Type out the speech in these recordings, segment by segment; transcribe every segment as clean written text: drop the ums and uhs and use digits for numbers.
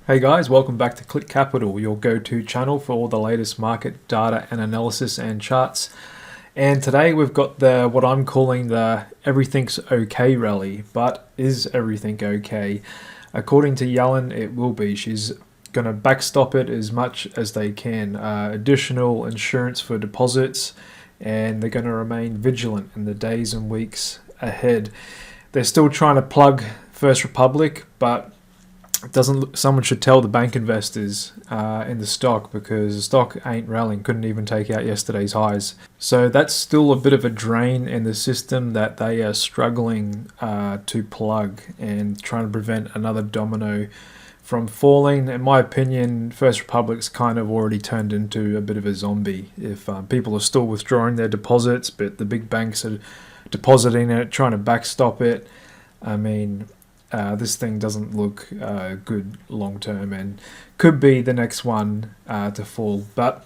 Hey guys, welcome back to Click Capital, your go-to channel for all the latest market data and analysis and charts. And today we've got what I'm calling the everything's okay rally. But is everything okay? According to Yellen, it will be. She's going to backstop it as much as they can. Additional insurance for deposits, and they're going to remain vigilant in the days and weeks ahead. They're still trying to plug First Republic, but someone should tell the bank investors in the stock, because the stock ain't rallying, couldn't even take out yesterday's highs. So that's still a bit of a drain in the system that they are struggling to plug and trying to prevent another domino from falling. In my opinion, First Republic's kind of already turned into a bit of a zombie. If people are still withdrawing their deposits, but the big banks are depositing it, trying to backstop it, I mean, this thing doesn't look good long term and could be the next one to fall. But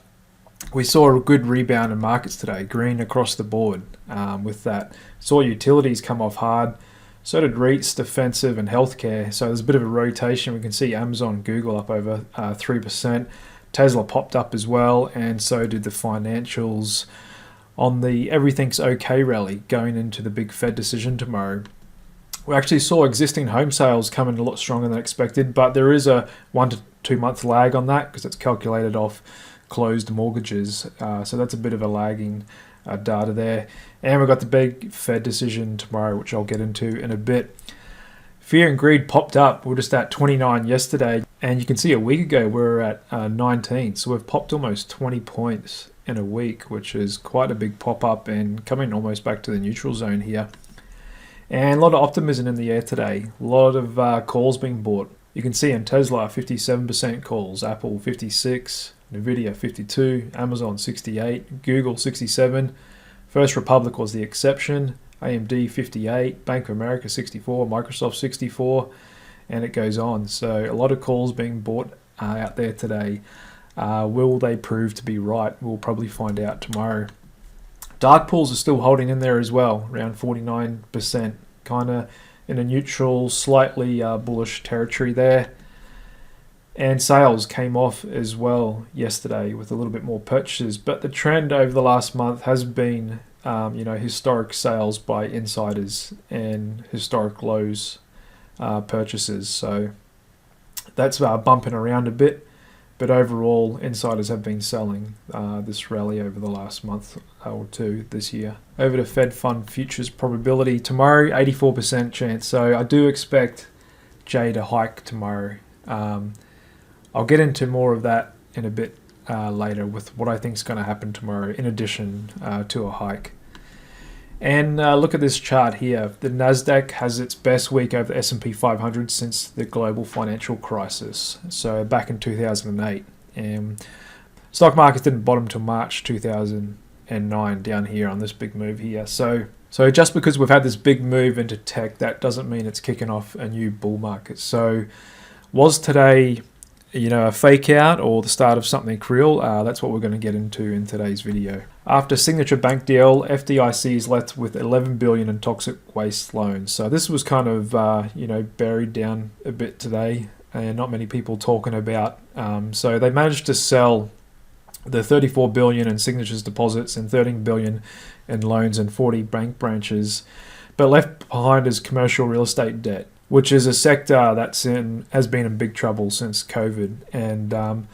we saw a good rebound in markets today, green across the board with that. Saw utilities come off hard, so did REITs, defensive and healthcare. So there's a bit of a rotation. We can see Amazon and Google up over 3%. Tesla popped up as well, and so did the financials on the everything's okay rally going into the big Fed decision tomorrow. We actually saw existing home sales come in a lot stronger than expected, but there is a 1 to 2 month lag on that because it's calculated off closed mortgages. So that's a bit of a lagging data there. And we've got the big Fed decision tomorrow, which I'll get into in a bit. Fear and greed popped up. We were just at 29 yesterday, and you can see a week ago we were at 19. So we've popped almost 20 points in a week, which is quite a big pop up and coming almost back to the neutral zone here. And a lot of optimism in the air today. A lot of calls being bought. You can see in Tesla 57% calls, Apple 56, Nvidia 52, Amazon 68, Google 67. First Republic was the exception. AMD 58, Bank of America 64, Microsoft 64, and it goes on. So a lot of calls being bought out there today. Will they prove to be right? We'll probably find out tomorrow. Dark pools are still holding in there as well, around 49%, kind of in a neutral, slightly bullish territory there. And sales came off as well yesterday with a little bit more purchases, but the trend over the last month has been, historic sales by insiders and historic lows purchases. So that's bumping around a bit. But overall, insiders have been selling this rally over the last month or two this year. Over to Fed Fund Futures probability. Tomorrow, 84% chance. So I do expect Jay to hike tomorrow. I'll get into more of that in a bit later with what I think is going to happen tomorrow in addition to a hike. And look at this chart here. The NASDAQ has its best week over the S&P 500 since the global financial crisis. So back in 2008. And stock markets didn't bottom till March 2009 down here on this big move here. So just because we've had this big move into tech, that doesn't mean it's kicking off a new bull market. So was today, a fake out or the start of something real? That's what we're going to get into in today's video. After signature bank deal, FDIC is left with $11 billion in toxic waste loans. So this was kind of, buried down a bit today, and not many people talking about. So they managed to sell the $34 billion in signatures deposits and $13 billion in loans and 40 bank branches, but left behind is commercial real estate debt, which is a sector has been in big trouble since COVID. And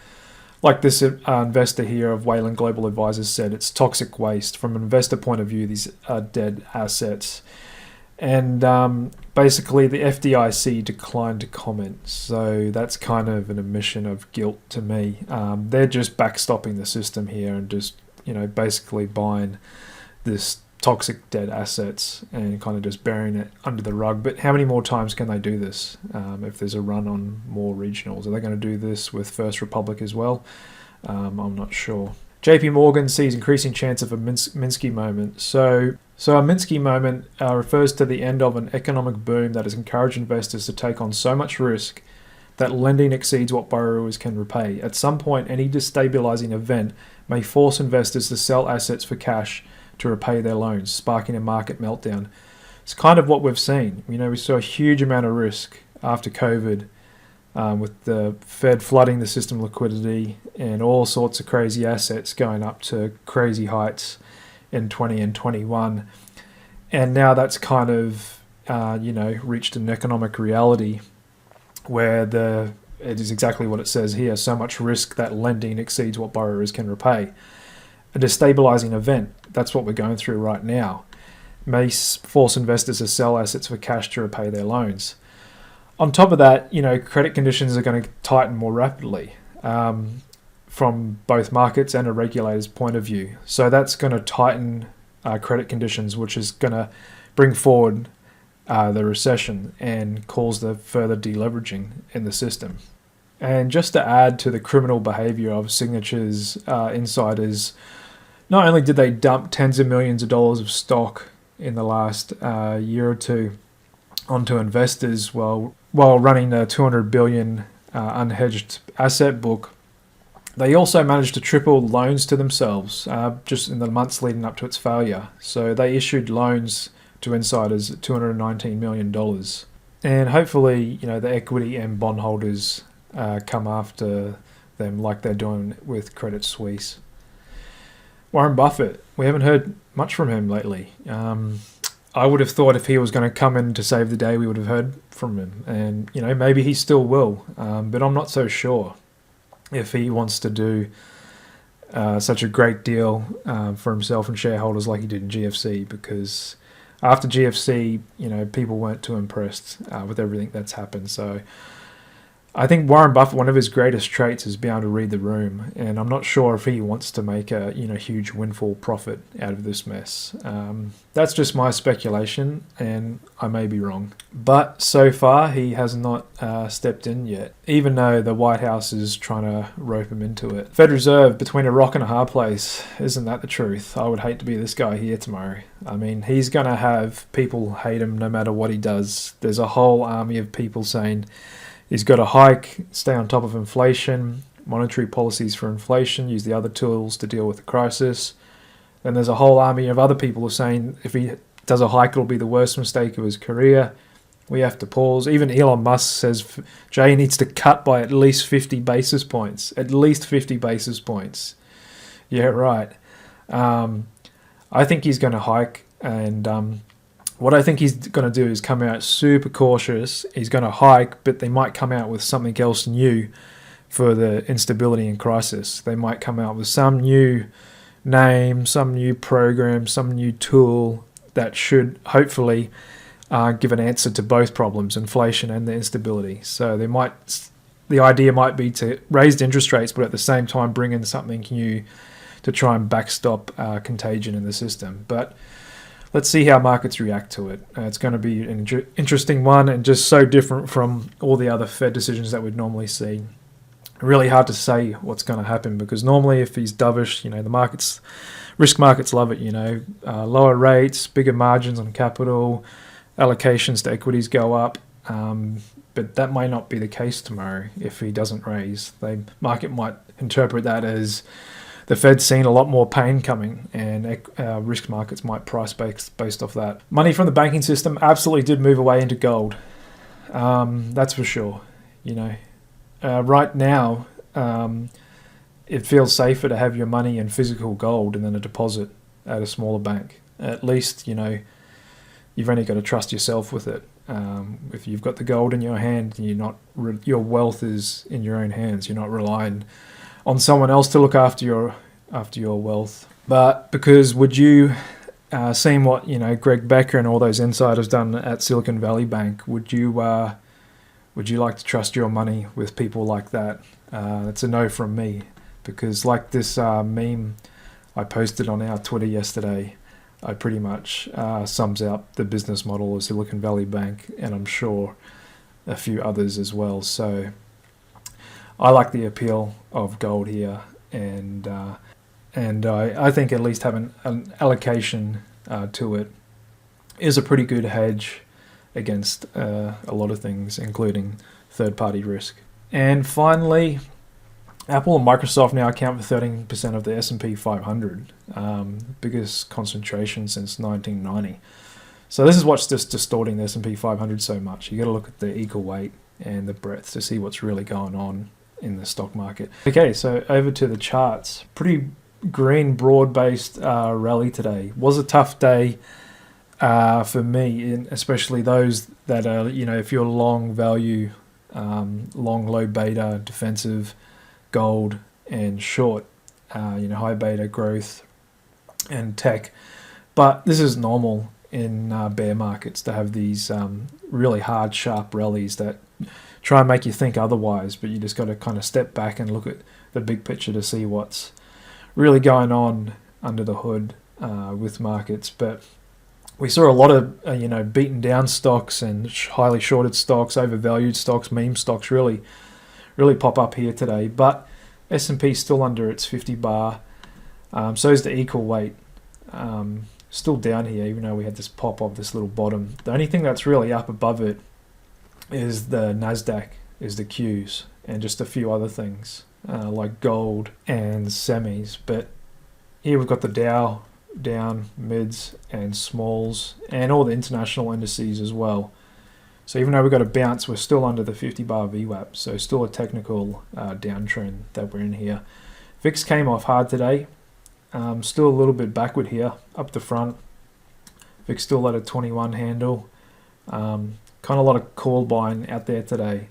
like this investor here of Wayland Global Advisors said, it's toxic waste. From an investor point of view, these are dead assets. And basically the FDIC declined to comment. So that's kind of an admission of guilt to me. They're just backstopping the system here and just, basically buying this toxic dead assets and kind of just burying it under the rug. But how many more times can they do this if there's a run on more regionals? Are they going to do this with First Republic as well? I'm not sure. JP Morgan sees increasing chance of a Minsky moment. So a Minsky moment refers to the end of an economic boom that has encouraged investors to take on so much risk that lending exceeds what borrowers can repay. At some point, any destabilizing event may force investors to sell assets for cash to repay their loans, sparking a market meltdown. It's kind of what we've seen. We saw a huge amount of risk after COVID with the Fed flooding the system liquidity and all sorts of crazy assets going up to crazy heights in 20 and 21. And now that's kind of, reached an economic reality where it is exactly what it says here, so much risk that lending exceeds what borrowers can repay. A destabilizing event, that's what we're going through right now, may force investors to sell assets for cash to repay their loans. On top of that, credit conditions are going to tighten more rapidly from both markets and a regulator's point of view. So that's going to tighten credit conditions, which is going to bring forward the recession and cause the further deleveraging in the system. And just to add to the criminal behavior of Signature's insiders, not only did they dump tens of millions of dollars of stock in the last year or two onto investors while running a $200 billion unhedged asset book, they also managed to triple loans to themselves just in the months leading up to its failure. So they issued loans to insiders at $219 million. And hopefully, the equity and bondholders come after them like they're doing with Credit Suisse. Warren Buffett, we haven't heard much from him lately. I would have thought if he was going to come in to save the day, we would have heard from him. And, maybe he still will, but I'm not so sure if he wants to do such a great deal for himself and shareholders like he did in GFC, because after GFC, people weren't too impressed with everything that's happened. So I think Warren Buffett, one of his greatest traits is being able to read the room, and I'm not sure if he wants to make a huge windfall profit out of this mess. That's just my speculation, and I may be wrong. But so far, he has not stepped in yet, even though the White House is trying to rope him into it. Fed Reserve, between a rock and a hard place. Isn't that the truth? I would hate to be this guy here tomorrow. I mean, he's going to have people hate him no matter what he does. There's a whole army of people saying he's got to hike, stay on top of inflation, monetary policies for inflation, use the other tools to deal with the crisis. Then there's a whole army of other people who are saying if he does a hike, it'll be the worst mistake of his career. We have to pause. Even Elon Musk says Jay needs to cut by at least 50 basis points. At least 50 basis points. Yeah, right. I think he's going to hike, and what I think he's going to do is come out super cautious. He's going to hike, but they might come out with something else new for the instability and crisis. They might come out with some new name, some new program, some new tool that should hopefully give an answer to both problems, inflation and the instability. So the idea might be to raise interest rates, but at the same time bring in something new to try and backstop contagion in the system. But let's see how markets react to it. It's going to be an interesting one, and just so different from all the other Fed decisions that we'd normally see. Really hard to say what's going to happen, because normally if he's dovish, the risk markets love it. Lower rates, bigger margins on capital, allocations to equities go up. But that might not be the case tomorrow if he doesn't raise. The market might interpret that as the Fed's seen a lot more pain coming, and risk markets might price based off that. Money from the banking system absolutely did move away into gold. That's for sure. Right now, it feels safer to have your money in physical gold and then a deposit at a smaller bank. At least, you've only got to trust yourself with it. If you've got the gold in your hand, your wealth is in your own hands. You're not relying on someone else to look after your wealth. But because would you seen what Greg Becker and all those insiders done at Silicon Valley Bank, would you like to trust your money with people like that? It's a no from me, because like this meme I posted on our Twitter yesterday, I pretty much sums up the business model of Silicon Valley Bank, and I'm sure a few others as well. So I like the appeal of gold here, and I think at least having an allocation to it is a pretty good hedge against a lot of things, including third-party risk. And finally, Apple and Microsoft now account for 13% of the S&P 500, biggest concentration since 1990. So this is what's just distorting the S&P 500 so much. You got to look at the equal weight and the breadth to see what's really going on in the stock market. Okay, so over to the charts. Pretty green, broad-based rally today. Was a tough day for me, and especially those that are, if you're long value, long low beta, defensive, gold, and short, high beta growth and tech. But this is normal in bear markets to have these really hard, sharp rallies that try and make you think otherwise, but you just got to kind of step back and look at the big picture to see what's really going on under the hood with markets. But we saw a lot of beaten down stocks and highly shorted stocks, overvalued stocks, meme stocks really pop up here today. But S&P still under its 50 bar. So is the equal weight. Still down here, even though we had this pop of this little bottom. The only thing that's really up above it is the NASDAQ, is the Qs, and just a few other things like gold and semis. But here we've got the Dow down, mids and smalls, and all the international indices as well. So even though we've got a bounce, we're still under the 50 bar VWAP, so still a technical downtrend that we're in here. VIX came off hard today. Still a little bit backward here, up the front. VIX still at a 21 handle. Kind of a lot of call buying out there today.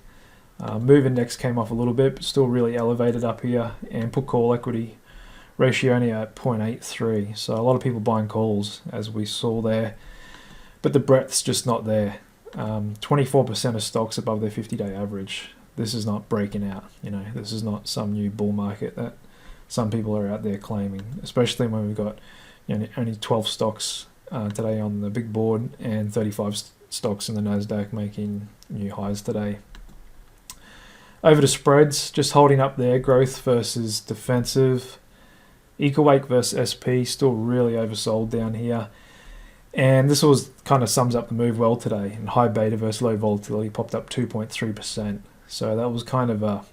Move index came off a little bit, but still really elevated up here. And put call equity ratio only at 0.83. So a lot of people buying calls, as we saw there. But the breadth's just not there. 24% of stocks above their 50-day average. This is not breaking out. This is not some new bull market that some people are out there claiming, especially when we've got only 12 stocks today on the big board and 35 stocks in the NASDAQ making new highs today. Over to spreads, just holding up there, growth versus defensive. Equal weight versus SP, still really oversold down here. And this was kind of sums up the move well today. And high beta versus low volatility popped up 2.3%. So that was kind of a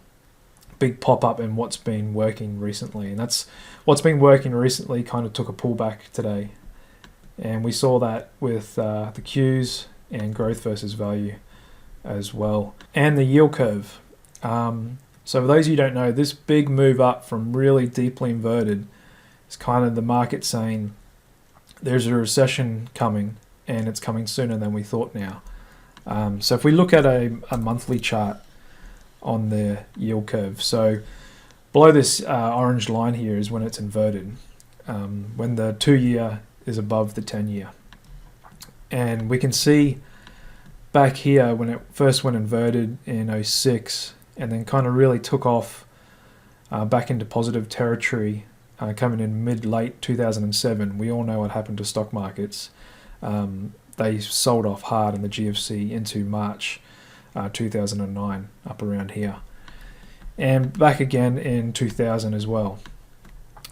big pop up in what's been working recently. And that's what's been working recently kind of took a pullback today. And we saw that with the Qs and growth versus value as well. And the yield curve. So for those of you who don't know, this big move up from really deeply inverted is kind of the market saying there's a recession coming and it's coming sooner than we thought now. So if we look at a monthly chart on the yield curve, so below this orange line here is when it's inverted, when the 2-year is above the 10-year. And we can see back here when it first went inverted in 06 and then kind of really took off back into positive territory coming in mid-late 2007. We all know what happened to stock markets. They sold off hard in the GFC into March 2009, up around here. And back again in 2000 as well.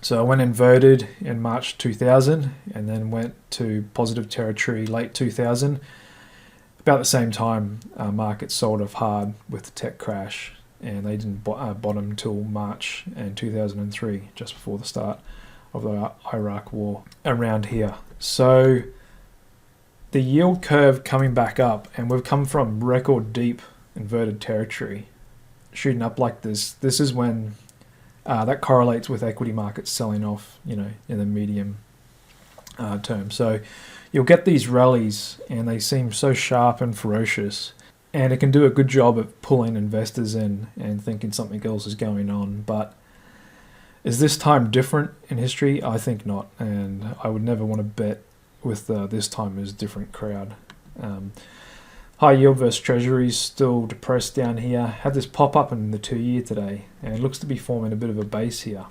So I went inverted in March 2000 and then went to positive territory late 2000. About the same time, markets sold off hard with the tech crash, and they didn't bottom until March in 2003, just before the start of the Iraq war around here. So the yield curve coming back up, and we've come from record deep inverted territory, shooting up like this. This is when that correlates with equity markets selling off, in the medium term. So you'll get these rallies and they seem so sharp and ferocious, and it can do a good job of pulling investors in and thinking something else is going on. But is this time different in history? I think not, and I would never want to bet with this time as a different crowd. High yield versus treasuries still depressed down here. Had this pop up in the 2-year today, and it looks to be forming a bit of a base here.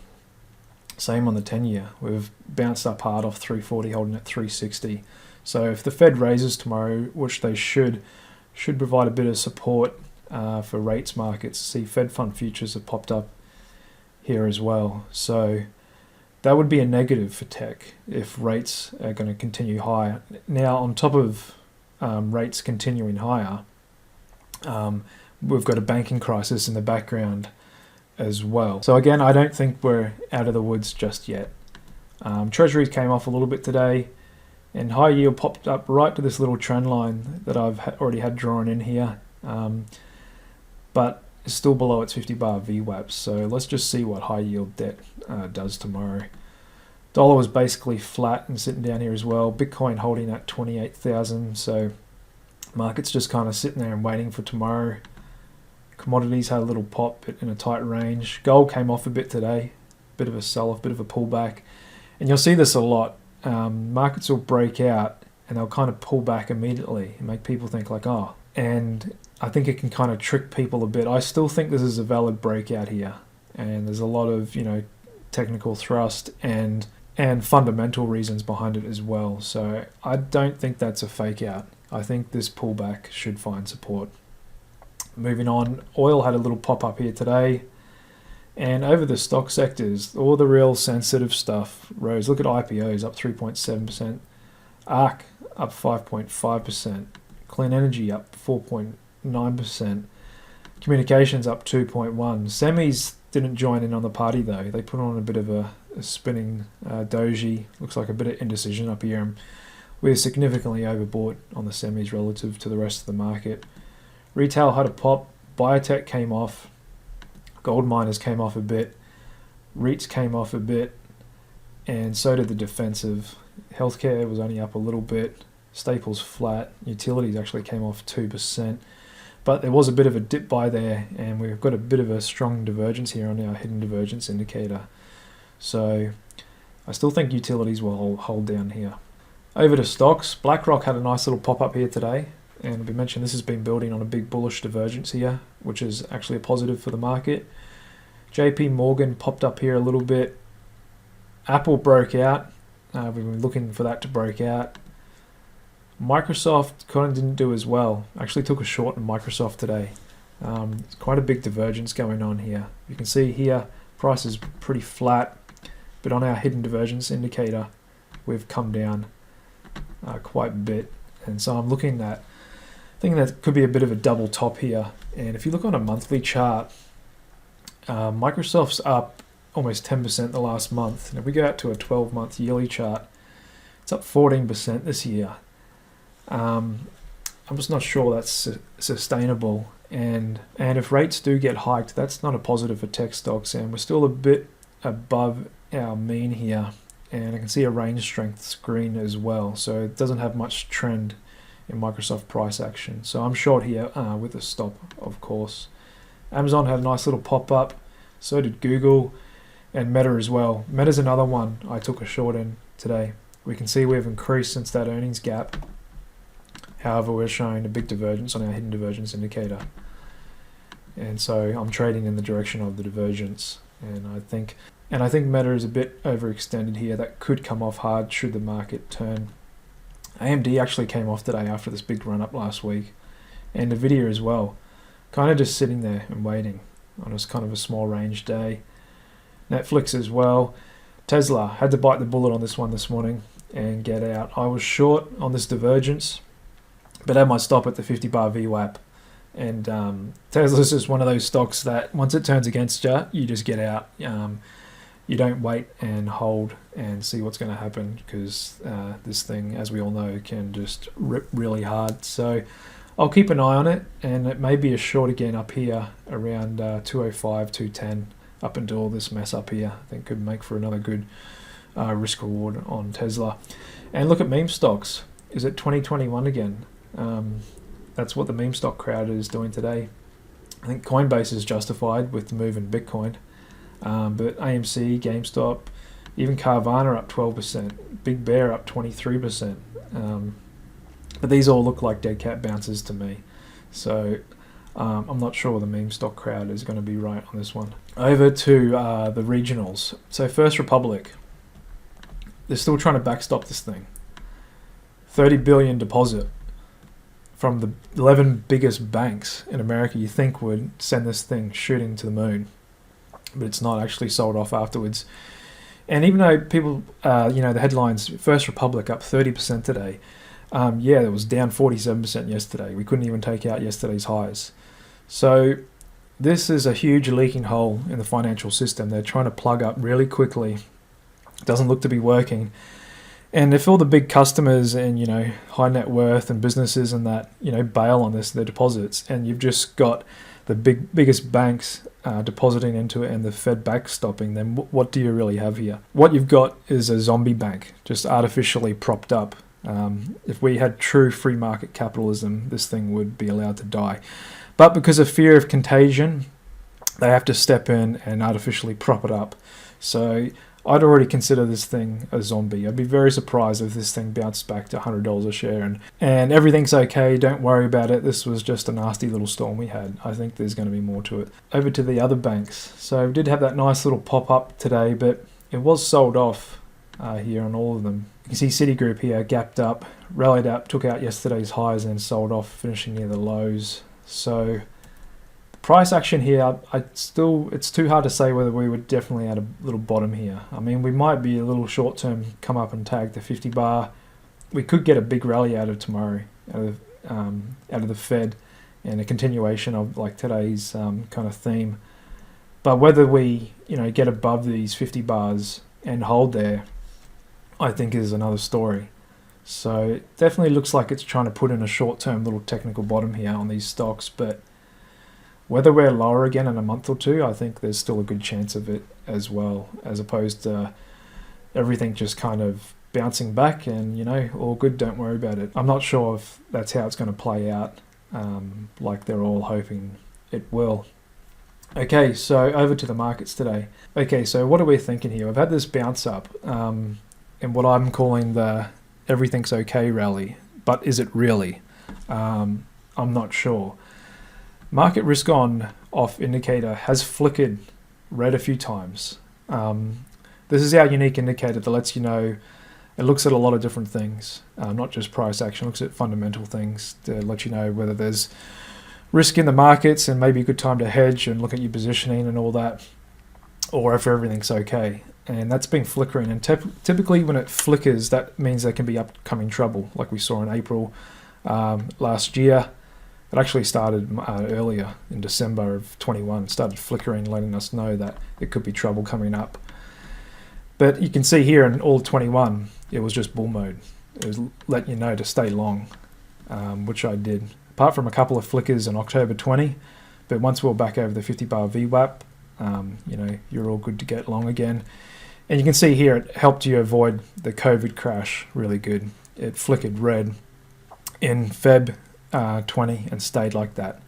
Same on the 10-year. We've bounced up hard off 340, holding at 360. So if the Fed raises tomorrow, which they should provide a bit of support for rates markets. See, Fed fund futures have popped up here as well. So that would be a negative for tech if rates are going to continue higher. Now, on top of rates continuing higher, we've got a banking crisis in the background as well. So again, I don't think we're out of the woods just yet. Treasuries came off a little bit today, and high yield popped up right to this little trend line that I've already had drawn in here. but it's still below its 50-bar VWAPs. So let's just see what high yield debt does tomorrow. Dollar was basically flat and sitting down here as well. Bitcoin holding at 28,000. So market's just kind of sitting there and waiting for tomorrow. Commodities had a little pop, but in a tight range. Gold came off a bit today. Bit of a sell-off, bit of a pullback. And you'll see this a lot. Markets will break out and they'll kind of pull back immediately and make people think like, oh. And I think it can kind of trick people a bit. I still think this is a valid breakout here. And there's a lot of, technical thrust and fundamental reasons behind it as well. So I don't think that's a fake out. I think this pullback should find support. Moving on, oil had a little pop up here today. And over the stock sectors, all the real sensitive stuff rose. Look at IPOs up 3.7%. ARK up 5.5%. Clean energy up 4.9%. Communications up 2.1%. Semis didn't join in on the party though. They put on a bit of a spinning doji. Looks like a bit of indecision up here. And we're significantly overbought on the semis relative to the rest of the market. Retail had a pop. Biotech came off. Gold miners came off a bit. REITs came off a bit. And so did the defensive. Healthcare was only up a little bit. Staples flat. Utilities actually came off 2%. But there was a bit of a dip by there, and we've got a bit of a strong divergence here on our hidden divergence indicator. So I still think utilities will hold down here. Over to stocks. BlackRock had a nice little pop up here today. And we mentioned this has been building on a big bullish divergence here, which is actually a positive for the market. JP Morgan popped up here a little bit. Apple broke out. We've been looking for that to break out. Microsoft kind of didn't do as well. Actually took a short in Microsoft today. It's quite a big divergence going on here. You can see here price is pretty flat, but on our hidden divergence indicator we've come down quite a bit. And so I'm looking at, I think that could be a bit of a double top here. And if you look on a monthly chart, Microsoft's up almost 10% the last month. And if we go out to a 12-month yearly chart, it's up 14% this year. I'm just not sure that's sustainable. And if rates do get hiked, that's not a positive for tech stocks. And we're still a bit above our mean here. And I can see a range strength screen as well. So it doesn't have much trend in Microsoft price action. So I'm short here with a stop, of course. Amazon had a nice little pop up. So did Google and Meta as well. Meta's another one I took a short in today. We can see we've increased since that earnings gap. However, we're showing a big divergence on our hidden divergence indicator. And so I'm trading in the direction of the divergence. And I think Meta is a bit overextended here. That could come off hard should the market turn. AMD actually came off today after this big run up last week. And Nvidia as well. Kind of just sitting there and waiting on a kind of a small range day. Netflix as well. Tesla, had to bite the bullet on this one this morning and get out. I was short on this divergence, but had my stop at the 50-bar VWAP. And Tesla's just one of those stocks that once it turns against you, you just get out. You don't wait and hold and see what's going to happen, because this thing, as we all know, can just rip really hard. So I'll keep an eye on it, and it may be a short again up here around 205, 210, up until all this mess up here. I think could make for another good risk reward on Tesla. And look at meme stocks. Is it 2021 again? That's what the meme stock crowd is doing today. I think Coinbase is justified with the move in Bitcoin. But AMC, GameStop, even Carvana up 12%, Big Bear up 23%. But these all look like dead cat bounces to me. So I'm not sure the meme stock crowd is going to be right on this one. Over to the regionals. So First Republic, they're still trying to backstop this thing. 30 billion deposit from the 11 biggest banks in America you think would send this thing shooting to the moon. But it's not, actually sold off afterwards. And even though people, the headlines, First Republic up 30% today, it was down 47% yesterday. We couldn't even take out yesterday's highs. So this is a huge leaking hole in the financial system. They're trying to plug up really quickly. It doesn't look to be working. And if all the big customers and, high net worth and businesses and that, bail on this, their deposits, and you've just got the biggest banks depositing into it and the Fed backstopping, then what do you really have here? What you've got is a zombie bank just artificially propped up. If we had true free market capitalism, this thing would be allowed to die. But because of fear of contagion, they have to step in and artificially prop it up. So I'd already consider this thing a zombie. I'd be very surprised if this thing bounced back to $100 a share and everything's okay, don't worry about it. This was just a nasty little storm we had. I think there's going to be more to it. Over to the other banks. So we did have that nice little pop-up today, but it was sold off here on all of them. You can see Citigroup here gapped up, rallied up, took out yesterday's highs and sold off, finishing near the lows. So price action here, it's too hard to say whether we were definitely at a little bottom here. I mean, we might be a little short term, come up and tag the 50 bar. We could get a big rally out of tomorrow, out of the Fed, and a continuation of like today's kind of theme. But whether we get above these 50 bars and hold there, I think is another story. So it definitely looks like it's trying to put in a short term little technical bottom here on these stocks, but whether we're lower again in a month or two, I think there's still a good chance of it as well, as opposed to everything just kind of bouncing back and, all good, don't worry about it. I'm not sure if that's how it's going to play out, like they're all hoping it will. Okay, so over to the markets today. Okay, so what are we thinking here? I've had this bounce up in what I'm calling the everything's okay rally, but is it really? I'm not sure. Market risk on off indicator has flickered red a few times. This is our unique indicator that lets you know it looks at a lot of different things, not just price action, it looks at fundamental things to let you know whether there's risk in the markets and maybe a good time to hedge and look at your positioning and all that, or if everything's okay. And that's been flickering, and typically when it flickers, that means there can be upcoming trouble, like we saw in April last year. It actually started earlier in December of 21, started flickering, letting us know that it could be trouble coming up. But you can see here in all 21, it was just bull mode. It was letting you know to stay long, which I did. Apart from a couple of flickers in October 20, but once we were back over the 50 bar VWAP, you're all good to get long again. And you can see here it helped you avoid the COVID crash really good. It flickered red in Feb 20 and stayed like that.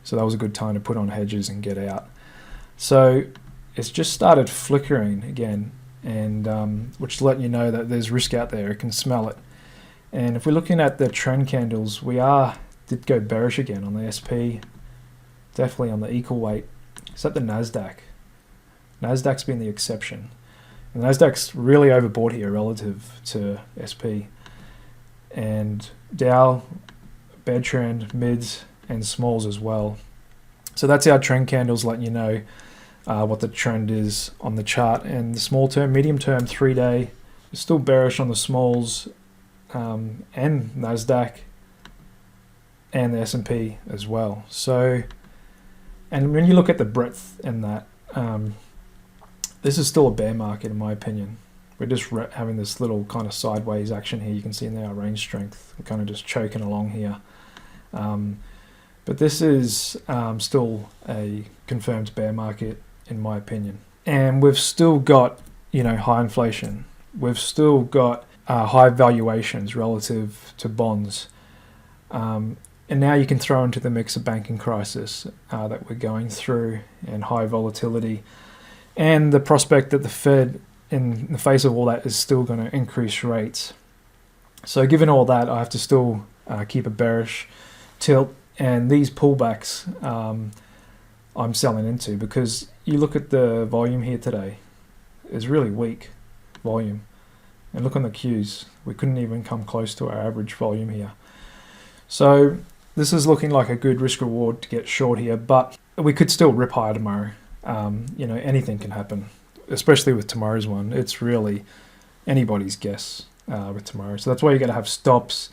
So that was a good time to put on hedges and get out. So it's just started flickering again, and which let you know that there's risk out there. You can smell it. And if we're looking at the trend candles, did go bearish again on the SP, definitely on the equal weight, except the NASDAQ. NASDAQ's been the exception. And NASDAQ's really overbought here relative to SP. And Dow, bad trend, mids and smalls as well. So that's our trend candles letting you know what the trend is on the chart. And the small term, medium term, 3-day is still bearish on the smalls and NASDAQ and the S&P as well. So, and when you look at the breadth in that, this is still a bear market in my opinion. We're just having this little kind of sideways action here. You can see in our range strength. We're kind of just choking along here. But this is still a confirmed bear market in my opinion. And we've still got, high inflation. We've still got high valuations relative to bonds. And now you can throw into the mix a banking crisis that we're going through and high volatility. And the prospect that the Fed, in the face of all that, is still going to increase rates. So given all that, I have to still keep a bearish tilt. And these pullbacks I'm selling into, because you look at the volume here today, it's really weak volume. And look on the Qs, we couldn't even come close to our average volume here. So this is looking like a good risk reward to get short here, but we could still rip higher tomorrow. Anything can happen, especially with tomorrow's one. It's really anybody's guess with tomorrow. So that's why you got to have stops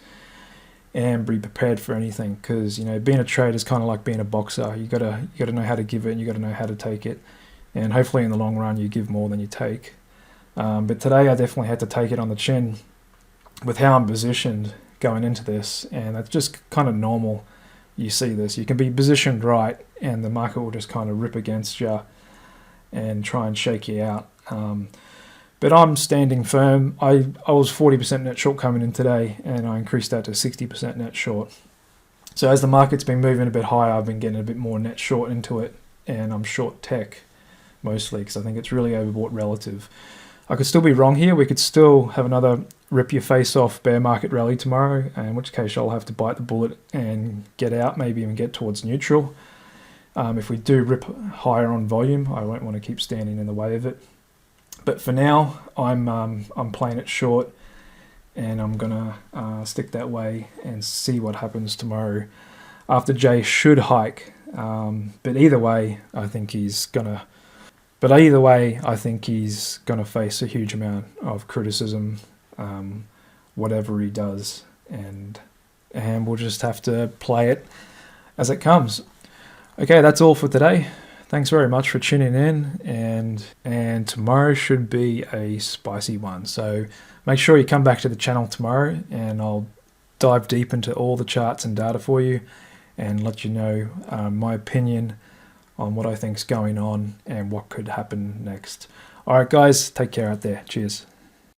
and be prepared for anything, because being a trader is kind of like being a boxer. You got to know how to give it, and you got to know how to take it, and hopefully in the long run you give more than you take. But today I definitely had to take it on the chin with how I'm positioned going into this, and that's just kind of normal you see this. You can be positioned right and the market will just kind of rip against you and try and shake you out. But I'm standing firm. I was 40% net short coming in today, and I increased that to 60% net short. So as the market's been moving a bit higher, I've been getting a bit more net short into it, and I'm short tech mostly because I think it's really overbought relative. I could still be wrong here. We could still have another rip your face off bear market rally tomorrow, in which case I'll have to bite the bullet and get out, maybe even get towards neutral. If we do rip higher on volume, I won't want to keep standing in the way of it. But for now, I'm playing it short, and I'm gonna stick that way and see what happens tomorrow. After Jay should hike, but either way, I think he's gonna. But either way, I think he's gonna face a huge amount of criticism, whatever he does, and we'll just have to play it as it comes. Okay, that's all for today. Thanks very much for tuning in, and tomorrow should be a spicy one. So make sure you come back to the channel tomorrow, and I'll dive deep into all the charts and data for you and let you know my opinion on what I think's going on and what could happen next. All right, guys, take care out there. Cheers.